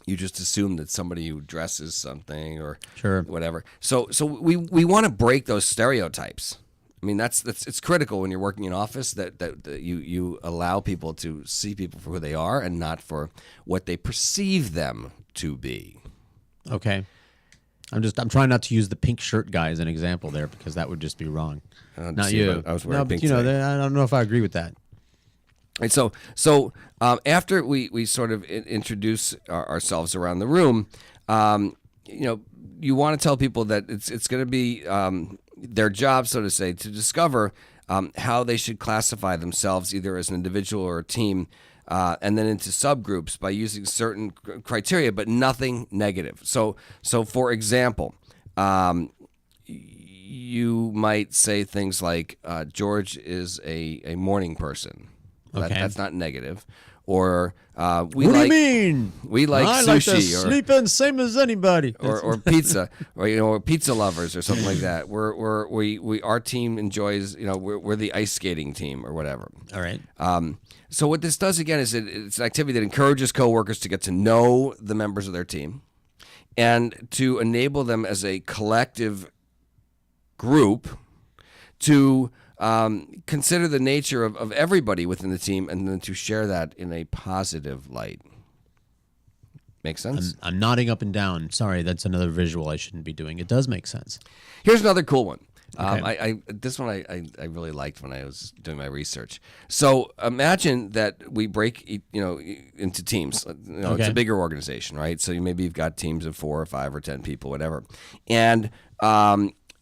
You just assume that somebody who dresses something or whatever. So we want to break those stereotypes. I mean, it's critical when you're working in office that you allow people to see people for who they are and not for what they perceive them to be. Okay. I'm trying not to use the pink shirt guy as an example there because that would just be wrong. Not you. I was wearing pink but today. I don't know if I agree with that. Right, so after we sort of introduce ourselves around the room, you want to tell people that it's going to be their job, so to say, to discover how they should classify themselves either as an individual or a team, and then into subgroups by using certain criteria, but nothing negative. So for example, you might say things like, George is a morning person. Okay. That's not negative. Or What do you mean? We like I sushi like to or sleep in same as anybody. or pizza, or or pizza lovers or something like that. Our team enjoys, we're the ice skating team or whatever. All right. So what this does again is it's an activity that encourages coworkers to get to know the members of their team and to enable them as a collective group to consider the nature of everybody within the team and then to share that in a positive light. Make sense? I'm nodding up and down. Sorry, that's another visual I shouldn't be doing. It does make sense. Here's another cool one. Okay. This one I really liked when I was doing my research. So imagine that we break into teams. It's a bigger organization, right? So maybe you've got teams of 4 or 5 or 10 people, whatever, and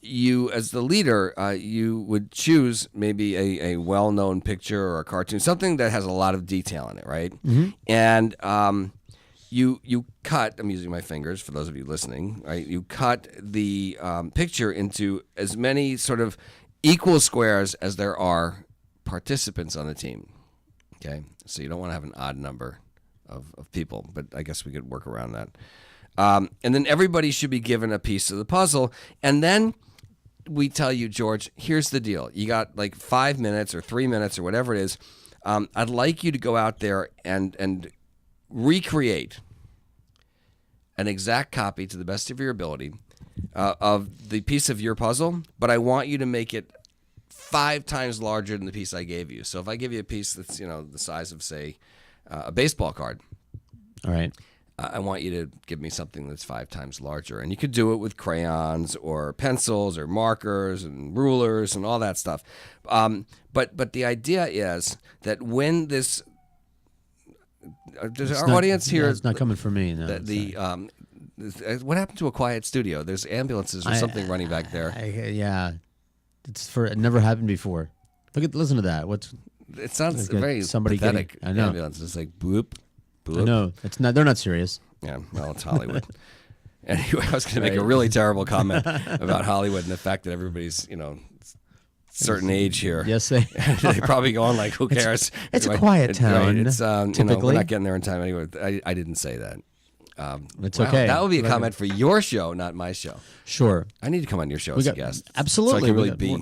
you, as the leader, you would choose maybe a well-known picture or a cartoon, something that has a lot of detail in it, right? Mm-hmm. And you cut, I'm using my fingers for those of you listening, right? You cut the picture into as many sort of equal squares as there are participants on the team, okay? So you don't want to have an odd number of people, but I guess we could work around that. And then everybody should be given a piece of the puzzle, and then we tell you, George, here's the deal. You got like 5 minutes or 3 minutes or whatever it is. I'd like you to go out there and recreate an exact copy to the best of your ability of the piece of your puzzle, but I want you to make it 5 times larger than the piece I gave you. So if I give you a piece that's the size of, say, a baseball card, all right, I want you to give me something that's 5 times larger. And you could do it with crayons or pencils or markers and rulers and all that stuff. But the idea is that when this does our audience here, it's not coming from me. No, what happened to a quiet studio? There's ambulances or something running back there. It never happened before. Listen to that. It sounds very somebody pathetic. I know. Ambulance. It's like boop. I know. It's not. They're not serious. Yeah, well, it's Hollywood. Anyway, I was going to make a really terrible comment about Hollywood and the fact that everybody's, certain age here. Yes, they probably going like, who cares? It's a quiet town. Right. It's typically. we're not getting there in time anyway. I didn't say that. It's okay. That would be a comment for your show, not my show. Sure. I need to come on your show as a guest. Absolutely. So I can really be,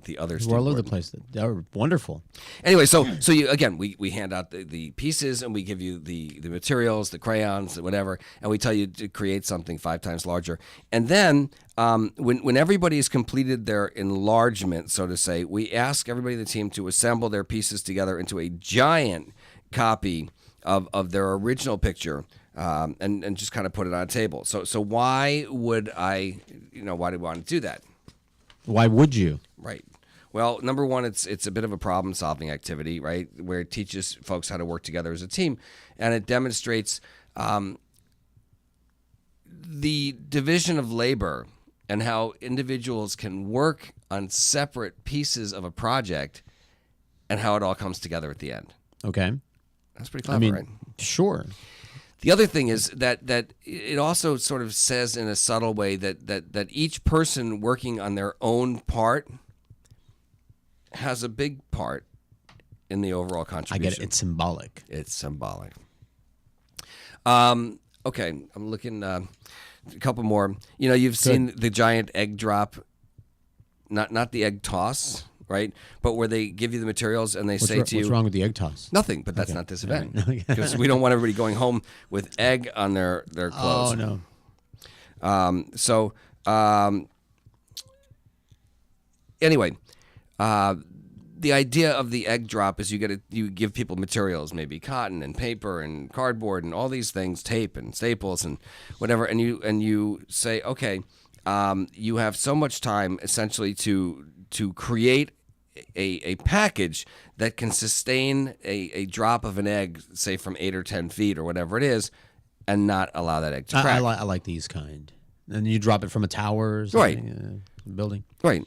the other We're all over the place. They're wonderful. Anyway, so you again, we hand out the pieces and we give you the materials, the crayons, whatever, and we tell you to create something 5 times larger. And then when everybody has completed their enlargement, so to say, we ask everybody in the team to assemble their pieces together into a giant copy of their original picture. And just kind of put it on a table. So why would why do we want to do that? Why would you? Right. Well, number one, it's a bit of a problem-solving activity, right, where it teaches folks how to work together as a team, and it demonstrates the division of labor and how individuals can work on separate pieces of a project and how it all comes together at the end. Okay. That's pretty clever, right? Sure. The other thing is that it also sort of says in a subtle way that each person working on their own part has a big part in the overall I contribution. get it. It's symbolic. It's symbolic. Okay, I'm looking a couple more. You've seen the giant egg drop, not the egg toss, right? But where they give you the materials and they say to you, what's wrong with the egg toss? nothing, but that's not this event. Because we don't want everybody going home with egg on their clothes. Oh, no. Anyway, the idea of the egg drop is you give people materials, maybe cotton and paper and cardboard and all these things, tape and staples and whatever, and you say, okay, you have so much time essentially to create a package that can sustain a drop of an egg, say from 8 or 10 feet or whatever it is, and not allow that egg to crack. I like these kind. And you drop it from a tower or something, building. Right.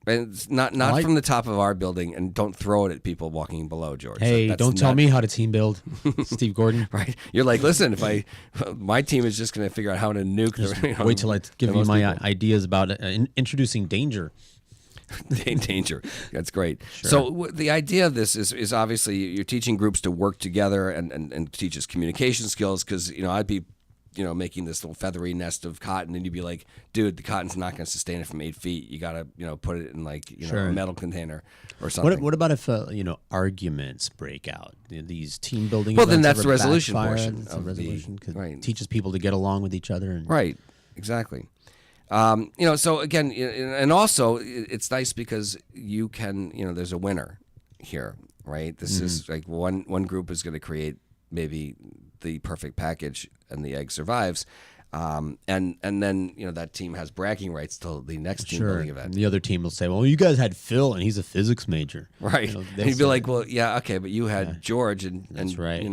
And it's not from the top of our building, and don't throw it at people walking below, George. Hey, don't tell me how to team build, Steve Gordon. Right? You're like, listen, my team is just going to figure out how to nuke. Wait till I give you my ideas about introducing danger. Danger. That's great. Sure. So the idea of this is obviously you're teaching groups to work together and teach us communication skills, because I'd be making this little feathery nest of cotton, and you'd be like, dude, the cotton's not going to sustain it from 8 feet. You got to, put it in a metal container or something. What about if, arguments break out? These team building Then events that's the ever resolution backfire? portion. It's a of resolution, 'cause right. it teaches people to get along with each other. Right. Exactly. So again, and also it's nice because you can, there's a winner here, right? This is like one group is going to create maybe the perfect package, and the egg survives, and then that team has bragging rights till the next team building event. And the other team will say, "Well, you guys had Phil, and he's a physics major." Right. And you'd be like, "Well, yeah, okay, but you had George, and that's right.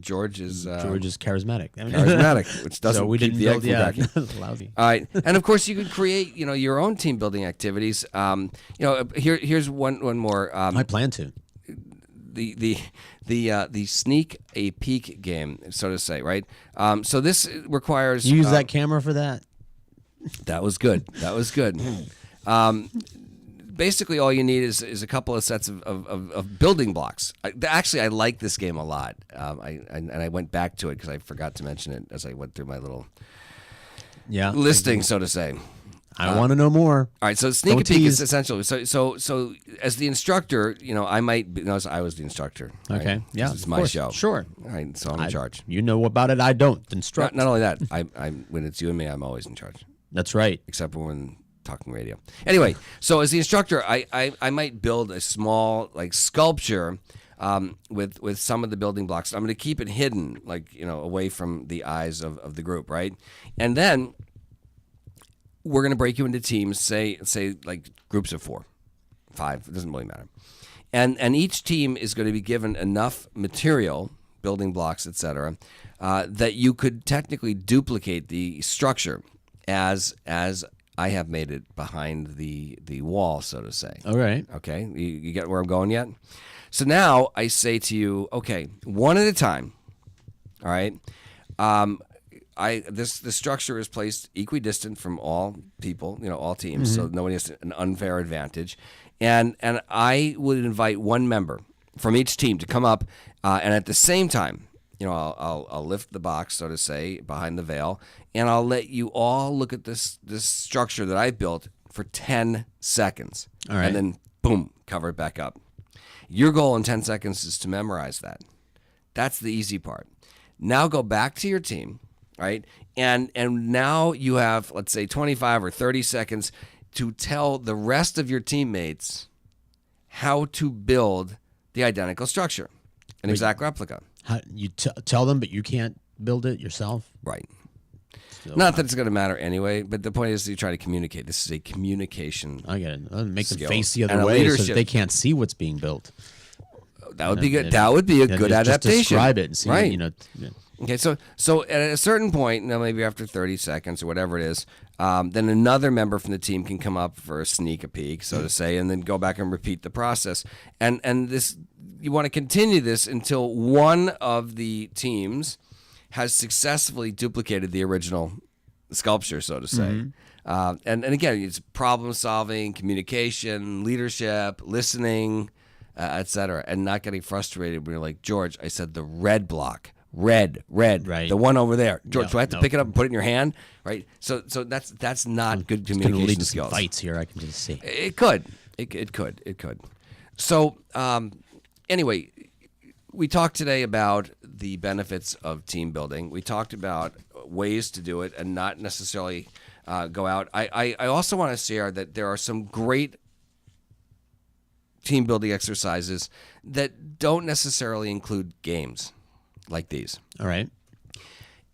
George is charismatic. Charismatic, which doesn't so we keep didn't the egg build, from cracking. lousy. All right, and of course you could create your own team building activities. Here's one more. I plan to. The sneak a peek game, so to say, right? So this requires You use that camera for that. That was good. That was good. Basically, all you need is a couple of sets of building blocks. I like this game a lot. I went back to it because I forgot to mention it as I went through my little listing, so to say. I want to know more. All right, so sneak a peek is essential. So as the instructor, I might notice I was the instructor. Okay, right? yeah, It's my show. Sure. All right, so I'm in charge. You know about it. I don't. Instruct. Not only that, when it's you and me, I'm always in charge. That's right. Except for when talking radio. Anyway, so as the instructor, I might build a small sculpture with some of the building blocks. I'm going to keep it hidden, away from the eyes of the group, right? And then we're going to break you into teams, say like groups of 4, 5, it doesn't really matter. And each team is going to be given enough material, building blocks, etc., that you could technically duplicate the structure as I have made it behind the wall, so to say. All right. Okay, you get where I'm going yet? So now I say to you, okay, one at a time, all right? The structure is placed equidistant from all people, all teams, so nobody has an unfair advantage. And I would invite one member from each team to come up, and at the same time, I'll lift the box, so to say, behind the veil, and I'll let you all look at this structure that I built for 10 seconds. All right. And then, boom, cover it back up. Your goal in 10 seconds is to memorize that. That's the easy part. Now go back to your team. Right, and now you have, let's say, 25 or 30 seconds to tell the rest of your teammates how to build the identical structure, an exact replica. You tell them, but you can't build it yourself. Right. Not that it's going to matter anyway, but the point is you try to communicate. This is a communication. I get it. Make them skill face the and other a way so leadership. that they can't see what's being built. That would be good. That would be a good adaptation. Just describe it and see. Right. Yeah. Okay, so at a certain point, maybe after 30 seconds or whatever it is, then another member from the team can come up for a sneak a peek, so to say, and then go back and repeat the process. And this, you want to continue this until one of the teams has successfully duplicated the original sculpture, so to say. And again, it's problem solving, communication, leadership, listening, et cetera, and not getting frustrated when you're like, George, I said the red block. Red, Right. the one over there. George, Yeah, do I have to no. pick it up and put it in your hand? Right. So that's not good It's going to communication lead to some skills. fights here. I can just see. It could. It could. So anyway, we talked today about the benefits of team building. We talked about ways to do it and not necessarily go out. I also want to share that there are some great team building exercises that don't necessarily include games like these. All right.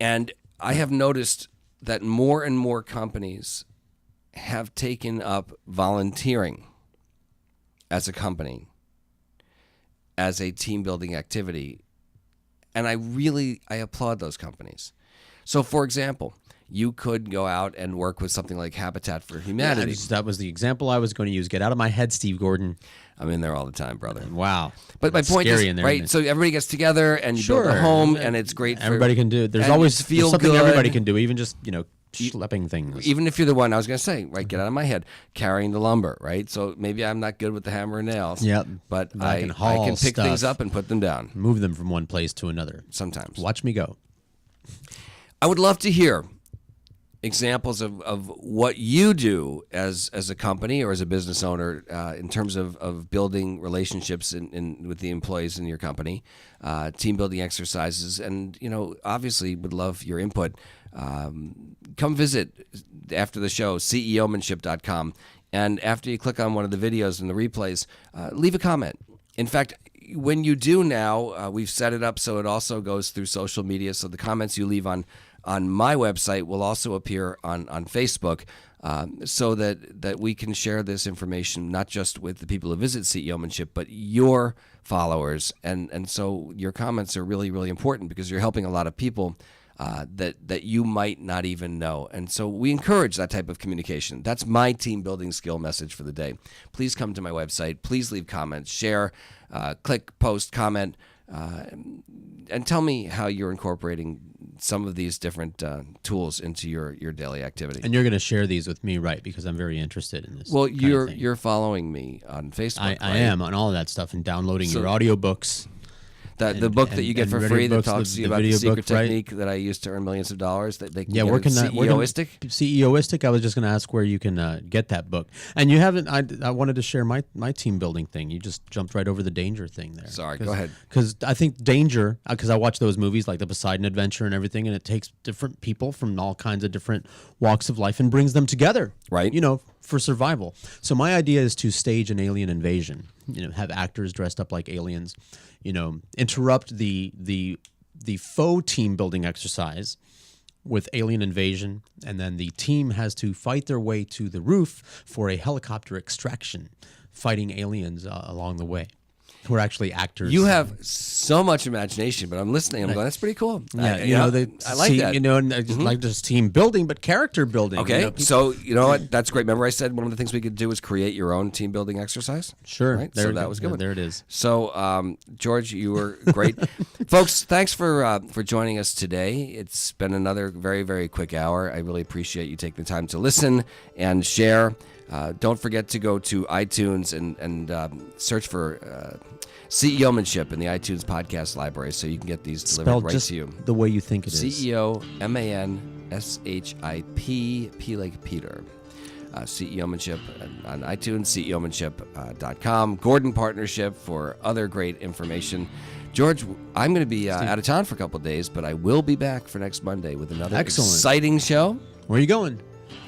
And I have noticed that more and more companies have taken up volunteering as a company, as a team building activity. And I applaud those companies. So, for example, you could go out and work with something like Habitat for Humanity. That was the example I was going to use. Get out of my head, Steve Gordon. I'm in there all the time, brother. Wow. But my That's point scary is, in there, right? isn't it? So everybody gets together and you build a home, and it's great. Everybody can do it. There's and always it's feel something good. everybody can do, even just, schlepping things. Even if you're the one, I was going to say, right, get out of my head, carrying the lumber, right? So maybe I'm not good with the hammer and nails. Yep. But I I can can haul pick stuff. things up and put them down Move them from one place to another. sometimes. Watch me go. I would love to hear examples of what you do as a company or as a business owner in terms of building relationships with the employees in your company, team building exercises, and obviously would love your input. Come visit after the show, CEOmanship.com, and after you click on one of the videos and the replays, leave a comment. In fact, when you do now, we've set it up so it also goes through social media, so the comments you leave on my website will also appear on Facebook, so that we can share this information not just with the people who visit CEOmanship, but your followers. And so your comments are really, really important because you're helping a lot of people that you might not even know. And so we encourage that type of communication. That's my team building skill message for the day. Please come to my website. Please leave comments, share, click, post, comment, and tell me how you're incorporating some of these different tools into your daily activity. And you're going to share these with me, right? Because I'm very interested in this. Well, kind of thing. you're following me on Facebook. I right? am on all of that stuff and downloading your audiobooks. The book that you get for and free radio that books, talks to the you about the video secret book, right? technique that I use to earn millions of dollars. That they can Yeah, get where can at that? where can- CEOistic? CEOistic. I was just going to ask where you can get that book. And you haven't. I wanted to share my team building thing. You just jumped right over the danger thing there. Sorry, go ahead. Because I think danger. Because I watch those movies like the Poseidon Adventure and everything, and it takes different people from all kinds of different walks of life and brings them together. Right. For survival. So my idea is to stage an alien invasion. Have actors dressed up like aliens. Interrupt the faux team building exercise with alien invasion, and then the team has to fight their way to the roof for a helicopter extraction, fighting aliens along the way. Who are actually actors. You have so much imagination, but I'm listening. I'm going, that's pretty cool. Yeah, I like that. And I just like just team building, but character building. Okay, so you know what? That's great. Remember I said one of the things we could do is create your own team building exercise? Sure. Right? So that was a good. One. There it is. So, George, you were great. Folks, thanks for joining us today. It's been another very, very quick hour. I really appreciate you taking the time to listen and share. Don't forget to go to iTunes and search for CEOmanship in the iTunes podcast library so you can get these delivered Spelled right just to you. the way you think it is. CEOmanship, P like Peter. CEOmanship on iTunes, CEOmanship.com. Gordon Partnership for other great information. George, I'm going to be out of town for a couple of days, but I will be back for next Monday with another exciting show. Where are you going?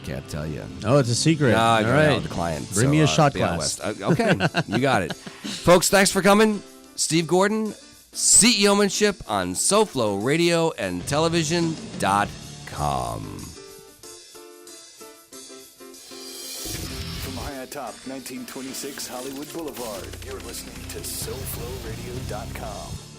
Can't tell you. Oh, it's a secret. No, I All got right. the client. Bring me a shot be out glass. west. Okay, you got it. Folks, thanks for coming. Steve Gordon, CEOmanship on SoFlo Radio and Television.com. From high atop 1926 Hollywood Boulevard, you're listening to SoFloRadio.com.